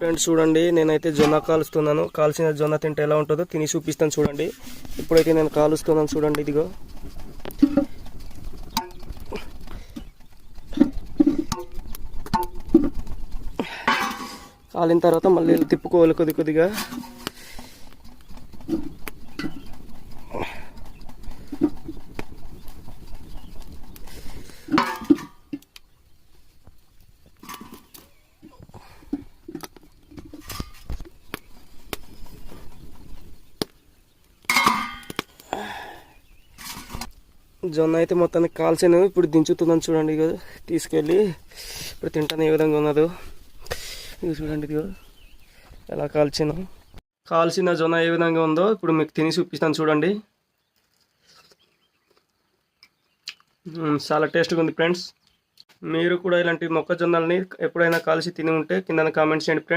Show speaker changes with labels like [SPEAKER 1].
[SPEAKER 1] Friends చూడండి, నేనైతే జొన్న కాలుస్తున్నాను. కాల్చిన జొన్న తింటే ఎలా ఉంటుందో తిని చూపిస్తాను చూడండి. ఇప్పుడైతే నేను కాలుస్తున్నాను చూడండి. ఇదిగో కాలిన తర్వాత మళ్ళీ తిప్పుకోవాలి కొద్దిగా. జొన్న అయితే మొత్తానికి కాల్చాను. ఇప్పుడు దించుతున్నాను చూడండి. ఇక తీసుకెళ్ళి ఇప్పుడు తింటాను ఏ విధంగా ఉన్నదో. ఇది చూడండి, ఇదిగో ఎలా కాల్చిన జొన్న ఏ విధంగా ఉందో ఇప్పుడు మీకు తిని చూపిస్తాను చూడండి. చాలా టేస్ట్గా ఉంది ఫ్రెండ్స్. మీరు కూడా ఇలాంటి మొక్కజొన్నల్ని ఎప్పుడైనా కాల్చి తిని ఉంటే కింద కామెంట్స్ చేయండి ఫ్రెండ్స్.